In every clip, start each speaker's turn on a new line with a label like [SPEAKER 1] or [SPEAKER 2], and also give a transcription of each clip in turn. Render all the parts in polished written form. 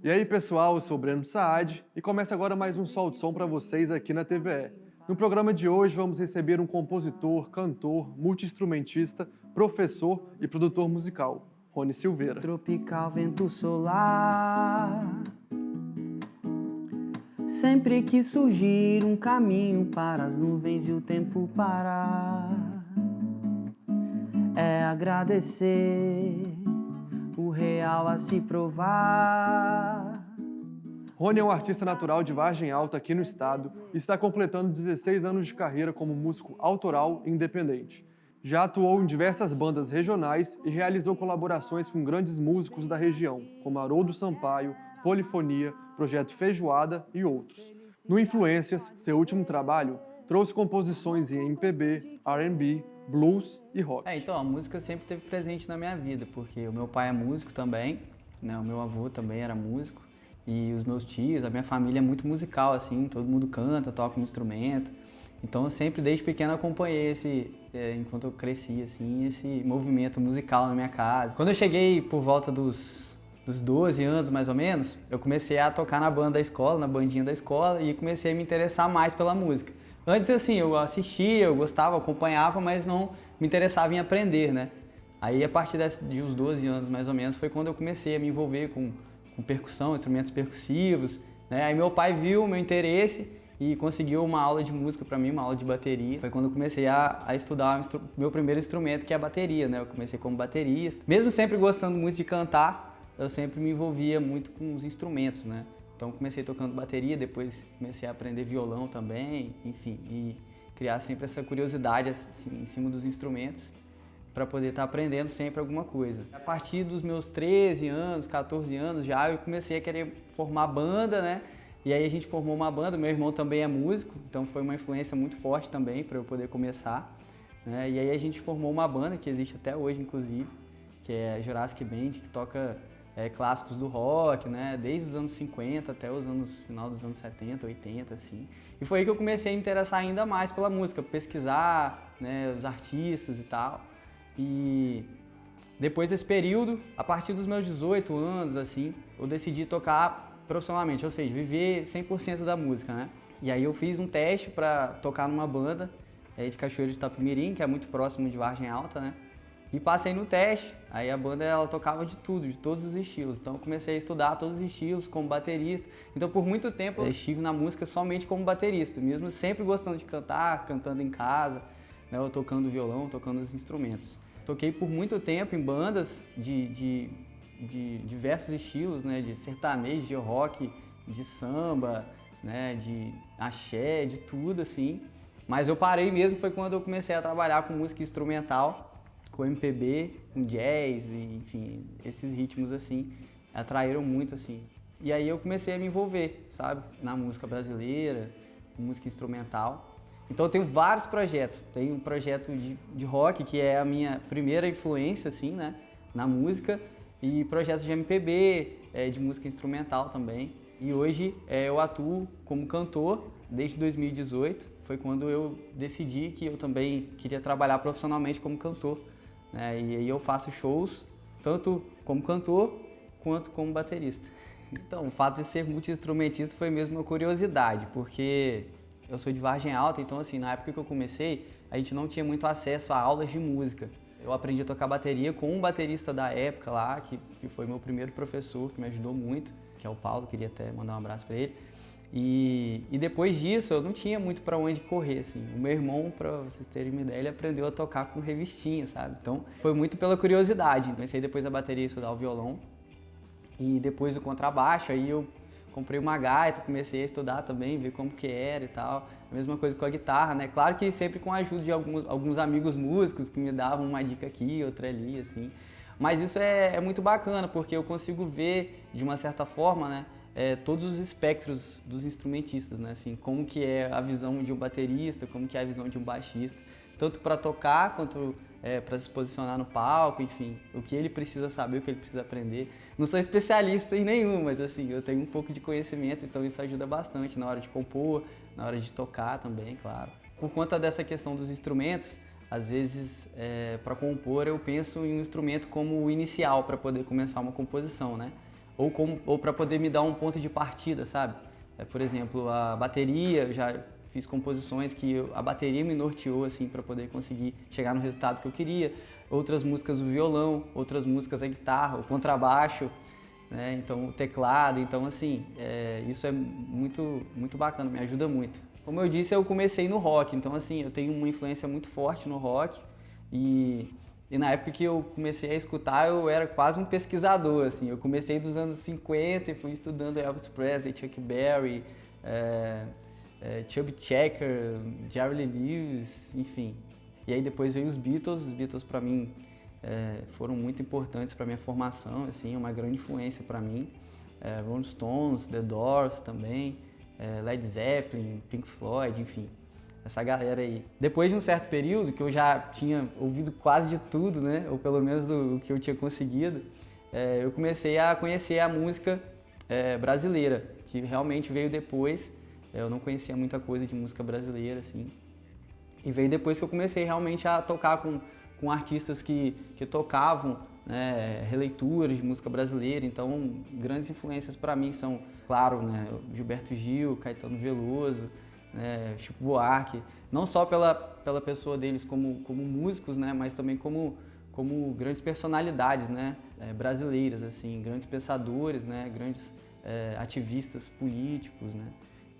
[SPEAKER 1] E aí pessoal, eu sou o Breno Saad e começa agora mais um Sol de Som para vocês aqui na TVE. No programa de hoje vamos receber um compositor, cantor, multi-instrumentista, professor e produtor musical, Rony Silveira.
[SPEAKER 2] Tropical vento solar, sempre que surgir um caminho para as nuvens e o tempo parar, é agradecer o real a se provar.
[SPEAKER 1] Rony é um artista natural de Vargem Alta aqui no estado e está completando 16 anos de carreira como músico autoral e independente. Já atuou em diversas bandas regionais e realizou colaborações com grandes músicos da região, como Haroldo Sampaio, Polifonia, Projeto Feijoada e outros. No Influências, seu último trabalho, trouxe composições em MPB, R&B, blues e rock.
[SPEAKER 2] Então, a música sempre esteve presente na minha vida, porque o meu pai é músico também, né? O meu avô também era músico. E os meus tios, a minha família é muito musical, assim, todo mundo canta, toca um instrumento. Então eu sempre, desde pequeno, acompanhei enquanto eu cresci, assim, esse movimento musical na minha casa. Quando eu cheguei por volta dos 12 anos, mais ou menos, eu comecei a tocar na banda da escola, na bandinha da escola, e comecei a me interessar mais pela música. Antes, assim, eu assistia, eu gostava, acompanhava, mas não me interessava em aprender, né? Aí, a partir de uns 12 anos, mais ou menos, foi quando eu comecei a me envolver com percussão, instrumentos percussivos, né? Aí meu pai viu o meu interesse e conseguiu uma aula de música para mim, uma aula de bateria. Foi quando eu comecei a estudar meu primeiro instrumento, que é a bateria, né? Eu comecei como baterista. Mesmo sempre gostando muito de cantar, eu sempre me envolvia muito com os instrumentos, né? Então comecei tocando bateria, depois comecei a aprender violão também, enfim, e criar sempre essa curiosidade assim, em cima dos instrumentos, para poder estar aprendendo sempre alguma coisa. A partir dos meus 13 anos, 14 anos já, eu comecei a querer formar banda, né? E aí a gente formou uma banda, meu irmão também é músico, então foi uma influência muito forte também para eu poder começar, né? E aí a gente formou uma banda que existe até hoje, inclusive, que é a Jurassic Band, que toca clássicos do rock, né? Desde os anos 50 até final dos anos 70, 80, assim. E foi aí que eu comecei a me interessar ainda mais pela música, pesquisar, né, os artistas e tal. E depois desse período, a partir dos meus 18 anos, assim, eu decidi tocar profissionalmente, ou seja, viver 100% da música, né? E aí eu fiz um teste para tocar numa banda de Cachoeiro de Itapemirim, que é muito próximo de Vargem Alta, né? E passei no teste, aí a banda ela tocava de tudo, de todos os estilos. Então eu comecei a estudar todos os estilos como baterista. Então por muito tempo eu estive na música somente como baterista, mesmo sempre gostando de cantar, cantando em casa, né? Eu tocando violão, tocando os instrumentos. Toquei por muito tempo em bandas de diversos estilos, né? De sertanejo, de rock, de samba, né? De axé, de tudo assim. Mas eu parei mesmo foi quando eu comecei a trabalhar com música instrumental, com MPB, com jazz, e, enfim, esses ritmos assim atraíram muito assim. E aí eu comecei a me envolver, sabe? Na música brasileira, música instrumental. Então eu tenho vários projetos, tenho um projeto de rock, que é a minha primeira influência, assim, né, na música, e projetos de MPB, de música instrumental também. E hoje eu atuo como cantor desde 2018, foi quando eu decidi que eu também queria trabalhar profissionalmente como cantor, né, e aí eu faço shows, tanto como cantor, quanto como baterista. Então, o fato de ser multi-instrumentista foi mesmo uma curiosidade, porque eu sou de Vargem Alta, então assim, na época que eu comecei, a gente não tinha muito acesso a aulas de música. Eu aprendi a tocar bateria com um baterista da época lá, que foi meu primeiro professor, que me ajudou muito, que é o Paulo, queria até mandar um abraço para ele. E depois disso, eu não tinha muito para onde correr, assim. O meu irmão, para vocês terem uma ideia, ele aprendeu a tocar com revistinha, sabe? Então, foi muito pela curiosidade. Comecei depois a bateria, estudar o violão, e depois o contrabaixo, aí eu comprei uma gaita, comecei a estudar também, ver como que era e tal. A mesma coisa com a guitarra, né? Claro que sempre com a ajuda de alguns amigos músicos que me davam uma dica aqui, outra ali, assim. Mas isso é muito bacana, porque eu consigo ver, de uma certa forma, né, todos os espectros dos instrumentistas, né? Assim, como que é a visão de um baterista, como que é a visão de um baixista. Tanto para tocar, quanto para se posicionar no palco, enfim, o que ele precisa saber, o que ele precisa aprender. Não sou especialista em nenhum, mas assim, eu tenho um pouco de conhecimento, então isso ajuda bastante na hora de compor, na hora de tocar também, claro. Por conta dessa questão dos instrumentos, às vezes, para compor, eu penso em um instrumento como o inicial para poder começar uma composição, né? ou para poder me dar um ponto de partida, sabe? Por exemplo, a bateria, eu já fiz composições que a bateria me norteou assim para poder conseguir chegar no resultado que eu queria. Outras músicas o violão, outras músicas a guitarra, o contrabaixo, né? Então o teclado. Então assim, isso é muito bacana, me ajuda muito. Como eu disse, eu comecei no rock, então assim, eu tenho uma influência muito forte no rock e na época que eu comecei a escutar, eu era quase um pesquisador, assim. Eu comecei dos anos 50 e fui estudando Elvis Presley, Chuck Berry, Chubby Checker, Jerry Lee Lewis, enfim. E aí depois veio os Beatles para mim foram muito importantes para minha formação, assim, uma grande influência para mim. Rolling Stones, The Doors também, Led Zeppelin, Pink Floyd, enfim. Essa galera aí. Depois de um certo período, que eu já tinha ouvido quase de tudo, né? Ou pelo menos o que eu tinha conseguido, eu comecei a conhecer a música brasileira, que realmente veio depois. Eu não conhecia muita coisa de música brasileira, assim. E veio depois que eu comecei realmente a tocar com artistas que tocavam, né, releituras de música brasileira. Então, grandes influências para mim são, claro, né, Gilberto Gil, Caetano Veloso, Chico Buarque, não só pela pessoa deles como músicos, né, mas também como grandes personalidades, né, brasileiras, assim, grandes pensadores, né, grandes ativistas políticos, né,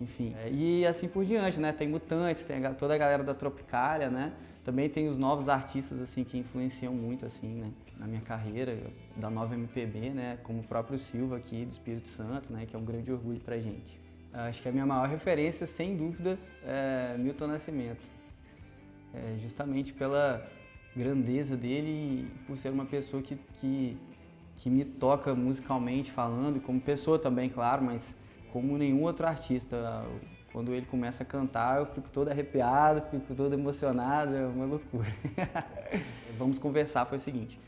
[SPEAKER 2] enfim. E assim por diante, né, tem Mutantes, tem toda a galera da Tropicália, né, também tem os novos artistas, assim, que influenciam muito, assim, né, na minha carreira, da nova MPB, né, como o próprio Silva aqui, do Espírito Santo, né, que é um grande orgulho pra gente. Acho que a minha maior referência, sem dúvida, é Milton Nascimento. Justamente pela grandeza dele e por ser uma pessoa que me toca musicalmente falando, e como pessoa também, claro, mas como nenhum outro artista. Quando ele começa a cantar, eu fico todo arrepiado, fico todo emocionado, é uma loucura. Vamos conversar, foi o seguinte.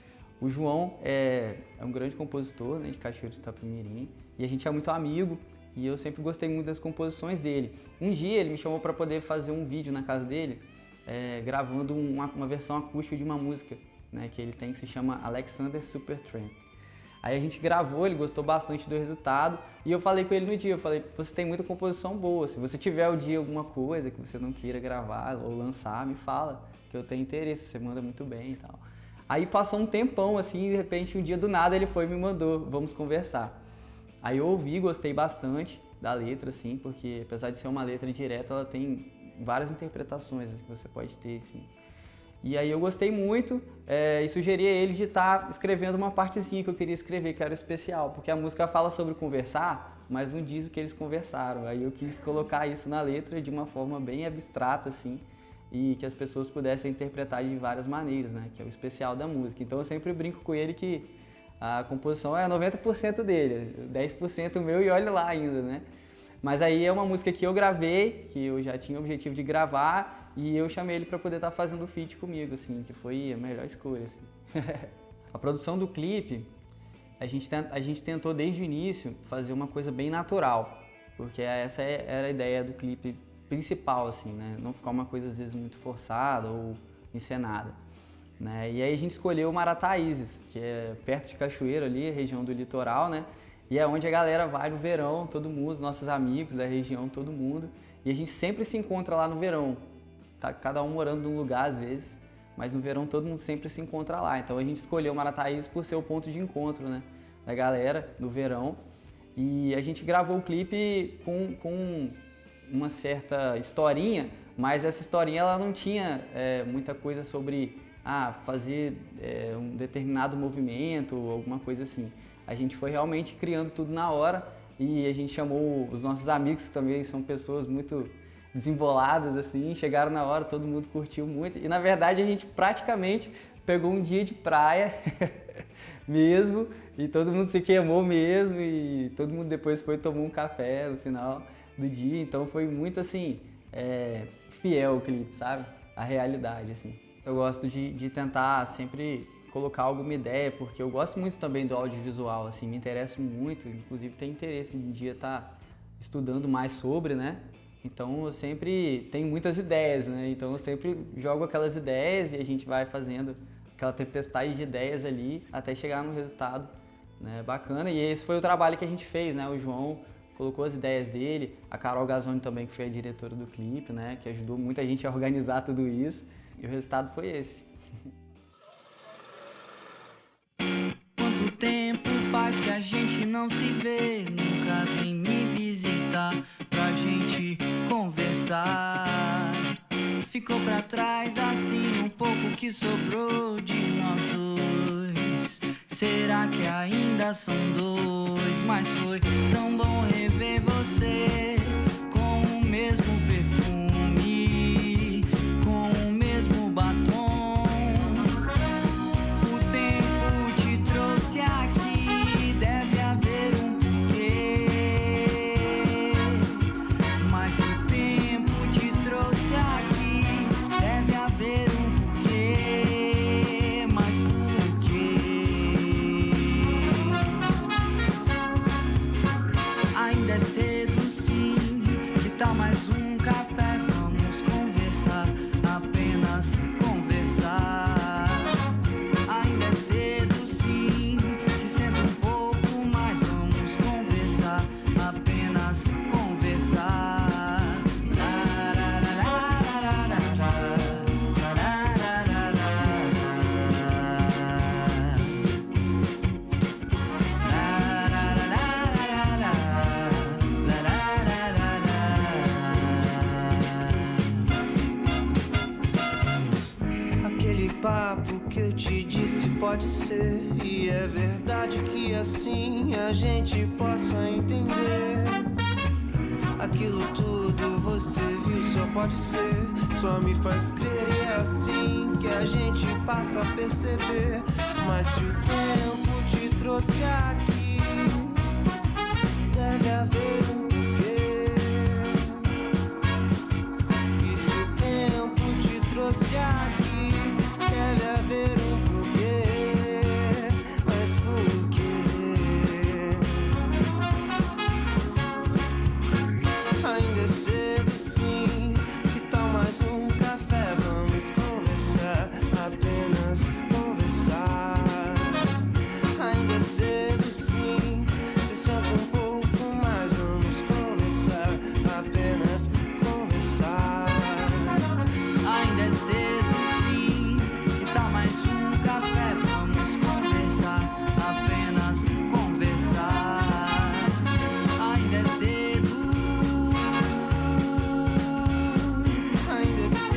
[SPEAKER 2] O João é um grande compositor, né, de Cachoeiro de Itapemirim, e a gente é muito amigo. E eu sempre gostei muito das composições dele. Um dia ele me chamou para poder fazer um vídeo na casa dele, gravando uma versão acústica de uma música, né, que ele tem, que se chama Alexander Supertramp. Aí a gente gravou, ele gostou bastante do resultado, e eu falei com ele no dia, eu falei, você tem muita composição boa, se você tiver o dia alguma coisa que você não queira gravar ou lançar, me fala, que eu tenho interesse, você manda muito bem e tal. Aí passou um tempão assim, e de repente um dia do nada ele foi e me mandou, vamos conversar. Aí eu ouvi, gostei bastante da letra, assim, porque apesar de ser uma letra direta, ela tem várias interpretações assim, que você pode ter, assim. E aí eu gostei muito e sugeri a ele de estar escrevendo uma partezinha que eu queria escrever, que era especial, porque a música fala sobre conversar, mas não diz o que eles conversaram. Aí eu quis colocar isso na letra de uma forma bem abstrata, assim, e que as pessoas pudessem interpretar de várias maneiras, né, que é o especial da música. Então eu sempre brinco com ele que a composição é 90% dele, 10% meu e olha lá ainda, né? Mas aí é uma música que eu gravei, que eu já tinha o objetivo de gravar, e eu chamei ele para poder estar fazendo o feat comigo, assim, que foi a melhor escolha, assim. A produção do clipe, a gente tentou desde o início fazer uma coisa bem natural, porque essa era a ideia do clipe principal, assim, né? Não ficar uma coisa às vezes muito forçada ou encenada. Né? E aí a gente escolheu Marataízes, que é perto de Cachoeiro ali, região do litoral, né? E é onde a galera vai no verão, todo mundo, os nossos amigos da região, todo mundo. E a gente sempre se encontra lá no verão. Tá cada um morando num lugar às vezes, mas no verão todo mundo sempre se encontra lá. Então a gente escolheu Marataízes por ser o ponto de encontro, né, da galera no verão. E a gente gravou o clipe com uma certa historinha, mas essa historinha ela não tinha muita coisa sobre fazer um determinado movimento ou alguma coisa assim. A gente foi realmente criando tudo na hora e a gente chamou os nossos amigos, que também são pessoas muito desemboladas, assim, chegaram na hora, todo mundo curtiu muito. E na verdade a gente praticamente pegou um dia de praia mesmo e todo mundo se queimou mesmo e todo mundo depois foi tomar um café no final do dia. Então foi muito assim, fiel o clipe, sabe? A realidade, assim. Eu gosto de tentar sempre colocar alguma ideia, porque eu gosto muito também do audiovisual, assim, me interesso muito, inclusive tenho interesse em um dia estar estudando mais sobre, né? Então eu sempre tenho muitas ideias, né? Então eu sempre jogo aquelas ideias e a gente vai fazendo aquela tempestade de ideias ali até chegar no resultado né? Bacana, e esse foi o trabalho que a gente fez, né? O João colocou as ideias dele, a Carol Gazzoni também, que foi a diretora do clipe, né? Que ajudou muita gente a organizar tudo isso, e o resultado foi esse.
[SPEAKER 3] Quanto tempo faz que a gente não se vê? Nunca vem me visitar pra gente conversar. Ficou pra trás assim um pouco que sobrou de nós dois. Será que ainda são dois? Mas foi tão bom rever você com o mesmo perfume, com o mesmo batom. O tempo te trouxe aqui, deve haver um porquê. Mas se o tempo te trouxe aqui, deve haver um porquê. Mas por quê? Ainda é cedo sim, que tal mais um café? Vamos conversar, apenas conversar. Ainda é cedo sim, se senta um pouco mais, vamos conversar, apenas conversar. Aquele papo que eu te disse pode ser, e é verdade que assim a gente possa entender. Aquilo tudo você viu, só pode ser, só me faz crer, e é assim que a gente passa a perceber. Mas se o tempo te trouxe aqui, deve haver um porquê. E se o tempo te trouxe aqui, deve haver um porquê. Mas por quê? Ainda é cedo sim, que tal mais um café? Vamos conversar, apenas conversar. Ainda é cedo sim, se senta um pouco mais, vamos conversar, apenas conversar. Ainda é cedo sim, que tal mais um café? Vamos conversar, apenas conversar. Ainda é cedo, ainda é cedo.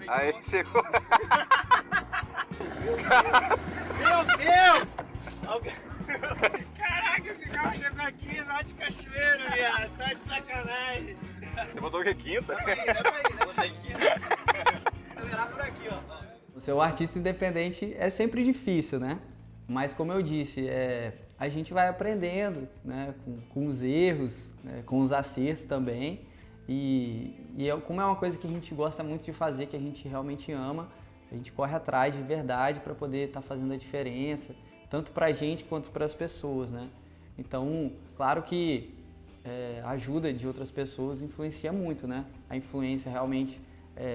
[SPEAKER 4] Aí, segura.
[SPEAKER 5] Meu Deus! Caraca, esse carro chegou aqui lá de Cachoeiro, viado. Tá de sacanagem.
[SPEAKER 4] Você botou o que? Quinta?
[SPEAKER 5] Dá pra ir, né? Botei quinta. Vou virar por aqui, ó.
[SPEAKER 2] Ser um artista independente é sempre difícil, né? Mas como eu disse, a gente vai aprendendo, né? Com os erros, né? Com os acertos também. Como é uma coisa que a gente gosta muito de fazer, que a gente realmente ama, a gente corre atrás de verdade para poder estar fazendo a diferença, tanto para a gente quanto para as pessoas, né? Então, claro que a ajuda de outras pessoas influencia muito, né? A influência realmente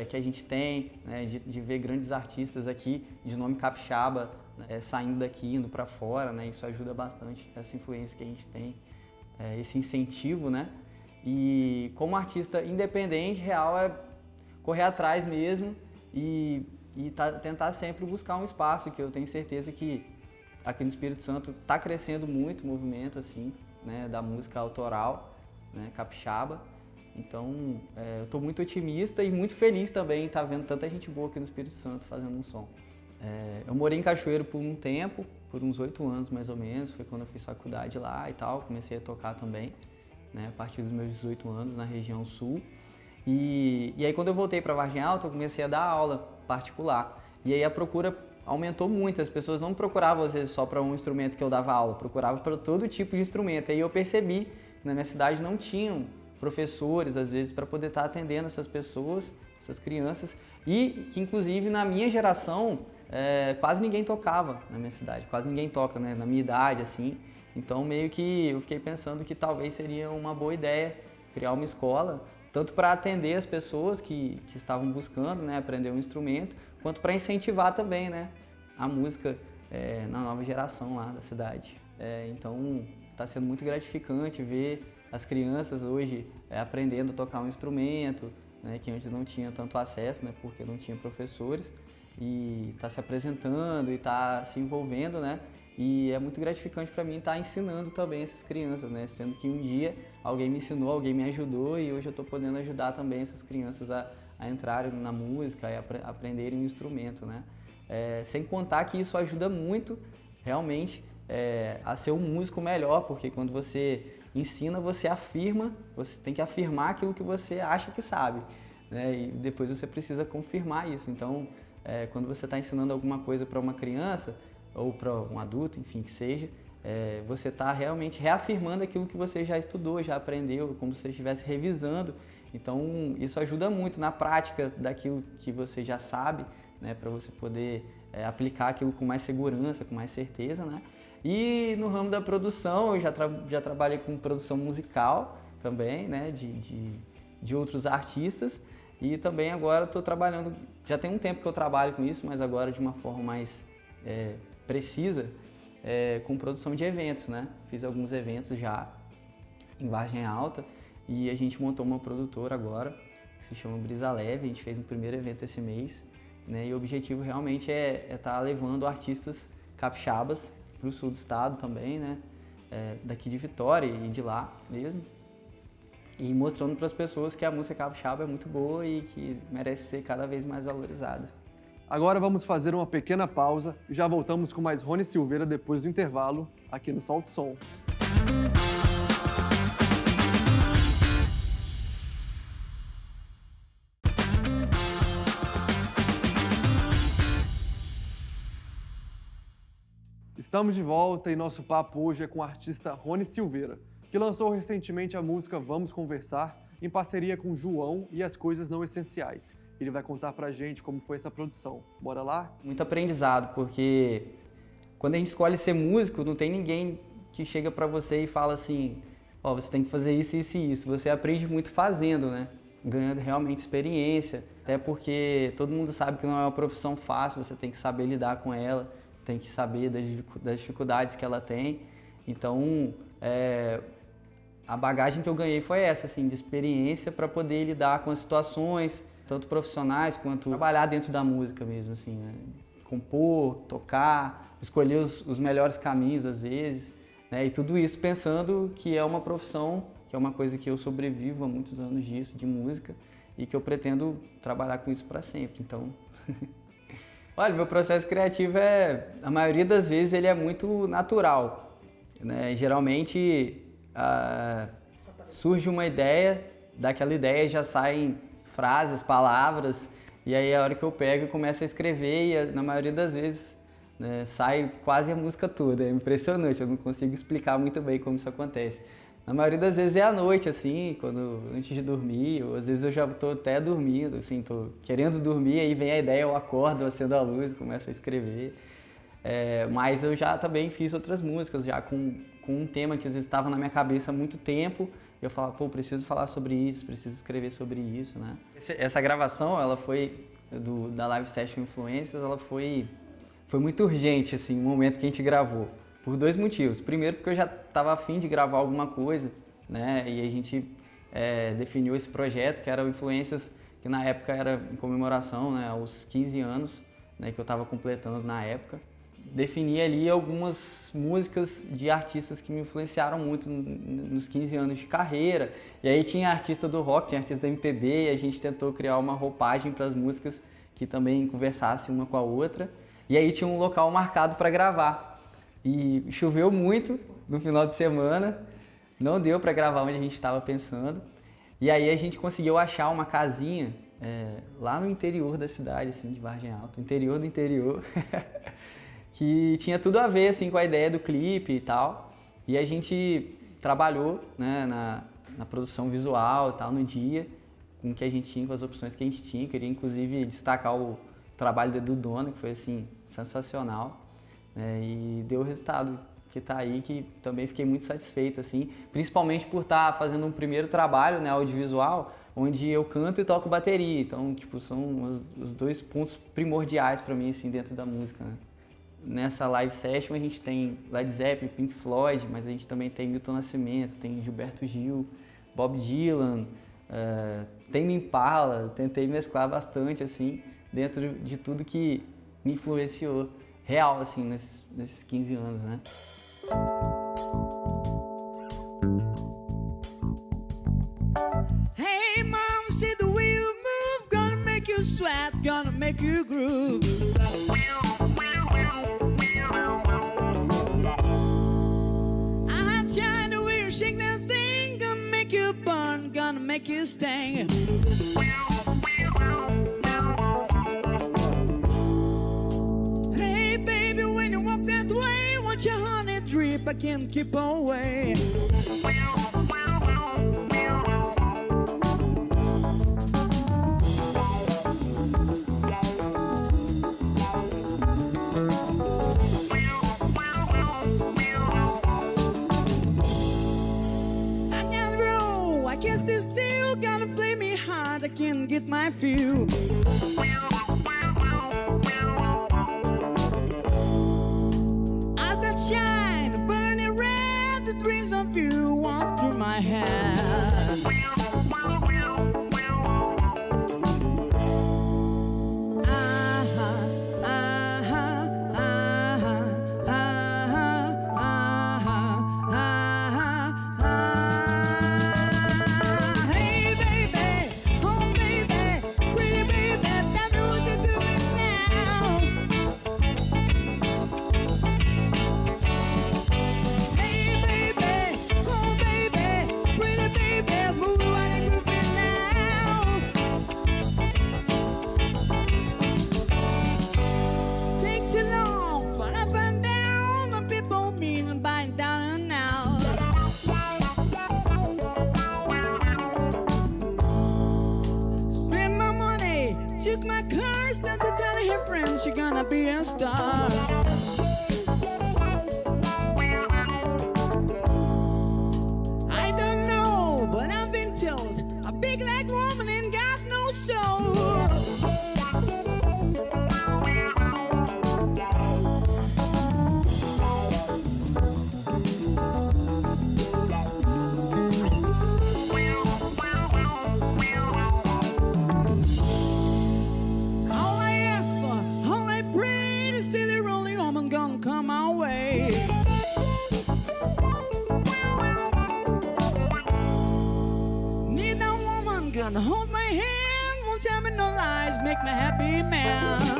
[SPEAKER 2] que a gente tem, né? de ver grandes artistas aqui de nome capixaba, né? Saindo daqui, indo para fora, né? Isso ajuda bastante, essa influência que a gente tem, esse incentivo, né? E como artista independente, real é correr atrás mesmo e tentar sempre buscar um espaço, que eu tenho certeza que aqui no Espírito Santo está crescendo muito o movimento assim, né, da música autoral, né, capixaba. Então eu estou muito otimista e muito feliz também em estar vendo tanta gente boa aqui no Espírito Santo fazendo um som. Eu morei em Cachoeiro por um tempo, por uns 8 anos mais ou menos, foi quando eu fiz faculdade lá e tal, comecei a tocar também, né, a partir dos meus 18 anos na região sul. E aí quando eu voltei para Vargem Alta, eu comecei a dar aula particular. E aí a procura aumentou muito, as pessoas não procuravam às vezes só para um instrumento que eu dava aula, procuravam para todo tipo de instrumento. Aí eu percebi que na minha cidade não tinham professores, às vezes, para poder estar atendendo essas pessoas, essas crianças, e que inclusive na minha geração quase ninguém tocava na minha cidade, quase ninguém toca, né, na minha idade, assim. Então meio que eu fiquei pensando que talvez seria uma boa ideia criar uma escola, tanto para atender as pessoas que estavam buscando, né, aprender um instrumento, quanto para incentivar também, né, a música na nova geração lá da cidade. Então está sendo muito gratificante ver as crianças hoje aprendendo a tocar um instrumento, né, que antes não tinha tanto acesso, né, porque não tinha professores, e está se apresentando e está se envolvendo, né? E é muito gratificante para mim estar ensinando também essas crianças, né? Sendo que um dia alguém me ensinou, alguém me ajudou e hoje eu estou podendo ajudar também essas crianças a entrarem na música e aprenderem um instrumento, né? Sem contar que isso ajuda muito, realmente, a ser um músico melhor, porque quando você ensina, você afirma, você tem que afirmar aquilo que você acha que sabe, né? E depois você precisa confirmar isso. Então, quando você está ensinando alguma coisa para uma criança, ou para um adulto, enfim, que seja, você está realmente reafirmando aquilo que você já estudou, já aprendeu, como se você estivesse revisando. Então, isso ajuda muito na prática daquilo que você já sabe, né, para você poder aplicar aquilo com mais segurança, com mais certeza, né? E no ramo da produção, eu já trabalhei com produção musical também, né, de outros artistas, e também agora estou trabalhando, já tem um tempo que eu trabalho com isso, mas agora de uma forma mais precisa, com produção de eventos, né? Fiz alguns eventos já em Vargem Alta e a gente montou uma produtora agora, que se chama Brisa Leve. A gente fez um primeiro evento esse mês, né? E o objetivo realmente é estar levando artistas capixabas para o sul do estado também, né? Daqui de Vitória e de lá mesmo. E mostrando para as pessoas que a música capixaba é muito boa e que merece ser cada vez mais valorizada.
[SPEAKER 1] Agora vamos fazer uma pequena pausa e já voltamos com mais Rony Silveira depois do intervalo, aqui no Solta o Som. Estamos de volta e nosso papo hoje é com o artista Rony Silveira, que lançou recentemente a música Vamos Conversar, em parceria com João e As Coisas Não Essenciais. Ele vai contar pra gente como foi essa produção. Bora lá?
[SPEAKER 2] Muito aprendizado, porque quando a gente escolhe ser músico, não tem ninguém que chega pra você e fala assim, ó, você tem que fazer isso, isso e isso. Você aprende muito fazendo, né? Ganhando realmente experiência. Até porque todo mundo sabe que não é uma profissão fácil, você tem que saber lidar com ela, tem que saber das dificuldades que ela tem. Então, a bagagem que eu ganhei foi essa, assim, de experiência para poder lidar com as situações, tanto profissionais quanto trabalhar dentro da música mesmo, assim, né? Compor, tocar, escolher os melhores caminhos às vezes, né? E tudo isso pensando que é uma profissão, que é uma coisa que eu sobrevivo há muitos anos disso, de música, e que eu pretendo trabalhar com isso para sempre. Então, olha, meu processo criativo a maioria das vezes ele é muito natural, né? Geralmente surge uma ideia, daquela ideia já saem frases, palavras, e aí a hora que eu pego eu começo a escrever e na maioria das vezes, né, sai quase a música toda. É impressionante, eu não consigo explicar muito bem como isso acontece. Na maioria das vezes é à noite, assim, antes de dormir, ou às vezes eu já estou até dormindo, assim, estou querendo dormir, aí vem a ideia, eu acordo, acendo a luz, começo a escrever. Mas eu já também fiz outras músicas, já com um tema que às vezes estava na minha cabeça há muito tempo, e eu falava, pô, preciso falar sobre isso, preciso escrever sobre isso, né? Essa gravação, ela foi, da Live Session Influências, ela foi muito urgente, assim, o momento que a gente gravou. Por 2 motivos. Primeiro, porque eu já estava afim de gravar alguma coisa, né? E a gente definiu esse projeto, que era o Influências, que na época era em comemoração, né, aos 15 anos, né, que eu estava completando na época. Defini ali algumas músicas de artistas que me influenciaram muito nos 15 anos de carreira. E aí tinha artista do rock, tinha artista da MPB, e a gente tentou criar uma roupagem para as músicas que também conversassem uma com a outra. E aí tinha um local marcado para gravar. E choveu muito no final de semana, não deu para gravar onde a gente estava pensando. E aí a gente conseguiu achar uma casinha lá no interior da cidade, assim, de Vargem Alta, interior do interior, que tinha tudo a ver, assim, com a ideia do clipe e tal. E a gente trabalhou, né, na produção visual e tal, no dia, com o que a gente tinha, com as opções que a gente tinha. Queria, inclusive, destacar o trabalho do Edu Dona, que foi, assim, sensacional. E deu o resultado que está aí, que também fiquei muito satisfeito, assim, principalmente por estar fazendo um primeiro trabalho, né, audiovisual, onde eu canto e toco bateria. Então, tipo, são os 2 pontos primordiais para mim, assim, dentro da música, né? Nessa live session a gente tem Led Zeppelin, Pink Floyd, mas a gente também tem Milton Nascimento, tem Gilberto Gil, Bob Dylan, Tame Impala. Tentei mesclar bastante, assim, dentro de tudo que me influenciou real, assim, nesses 15 anos, né?
[SPEAKER 3] Hey mom, see the way you move, gonna make you sweat, gonna make you groove. I'm trying the way you shake that thing, gonna make you burn, gonna make you sting. Hey baby, when you walk that way, watch your honey drip, I can't keep away. I can't get my feel. Eyes that shine, burning red, the dreams of you walk through my head. Took my car, started telling her friends she's gonna be a star. I don't know, but I've been told a big black woman ain't got no soul. Come our way. Need a woman gonna hold my hand. just make me happy man.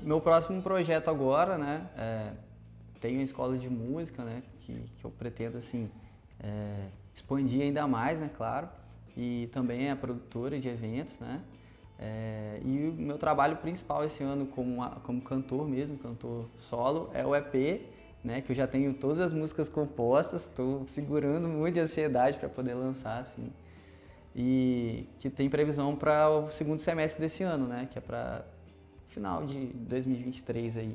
[SPEAKER 2] Meu próximo projeto agora, né, tem a escola de música, né, que eu pretendo, assim, expandir ainda mais, né, claro, e também a produtora de eventos, né, e o meu trabalho principal esse ano como cantor mesmo, cantor solo, é o EP, né, que eu já tenho todas as músicas compostas, estou segurando muito de ansiedade para poder lançar, assim, e que tem previsão para o segundo semestre desse ano, né, que é para final de 2023 aí.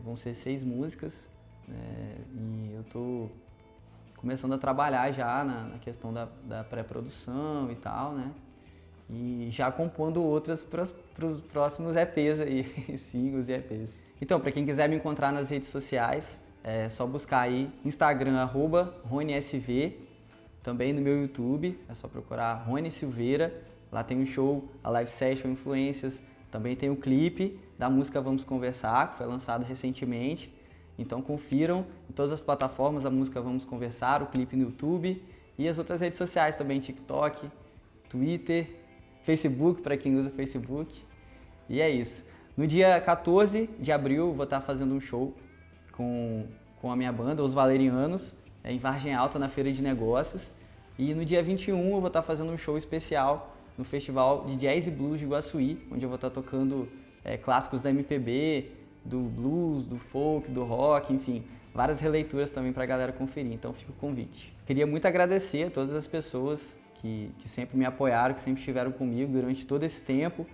[SPEAKER 2] Vão ser 6 músicas, né, e eu tô começando a trabalhar já na questão da pré-produção e tal, né, e já compondo outras para os próximos EPs aí, singles e EPs. Então, para quem quiser me encontrar nas redes sociais, é só buscar aí Instagram, @RonySV, também no meu YouTube, é só procurar Rony Silveira, lá tem um show, a live session, influências. Também tem o clipe da música Vamos Conversar, que foi lançado recentemente. Então confiram em todas as plataformas a música Vamos Conversar, o clipe no YouTube e as outras redes sociais também, TikTok, Twitter, Facebook, para quem usa Facebook. E é isso. No dia 14 de abril eu vou estar fazendo um show com a minha banda, Os Valerianos, em Vargem Alta, na Feira de Negócios. E no dia 21 eu vou estar fazendo um show especial no Festival de Jazz e Blues de Iguaçuí, onde eu vou estar tocando clássicos da MPB, do blues, do folk, do rock, enfim, várias releituras também para a galera conferir, então fica o convite. Queria muito agradecer a todas as pessoas que sempre me apoiaram, que sempre estiveram comigo durante todo esse tempo.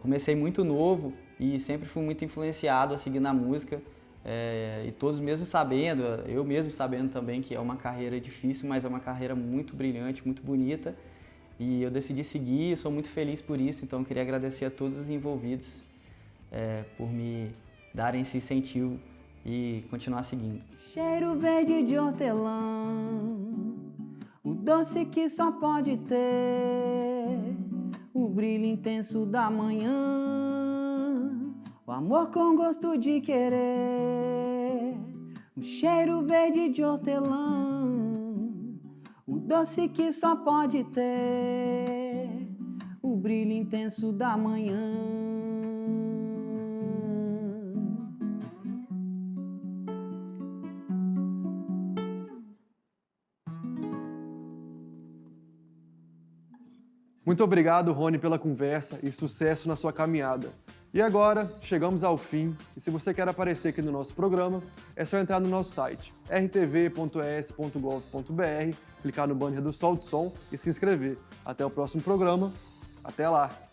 [SPEAKER 2] Comecei muito novo e sempre fui muito influenciado a seguir na música, e todos mesmo sabendo, eu mesmo sabendo também que é uma carreira difícil, mas é uma carreira muito brilhante, muito bonita. E eu decidi seguir, sou muito feliz por isso, então eu queria agradecer a todos os envolvidos por me darem esse incentivo e continuar seguindo.
[SPEAKER 3] Cheiro verde de hortelã, o doce que só pode ter, o brilho intenso da manhã, o amor com gosto de querer. O cheiro verde de hortelã, o doce que só pode ter, o brilho intenso da manhã.
[SPEAKER 1] Muito obrigado, Rony, pela conversa e sucesso na sua caminhada. E agora, chegamos ao fim, e se você quer aparecer aqui no nosso programa, é só entrar no nosso site, rtv.es.gov.br, clicar no banner do Solto Som e se inscrever. Até o próximo programa. Até lá!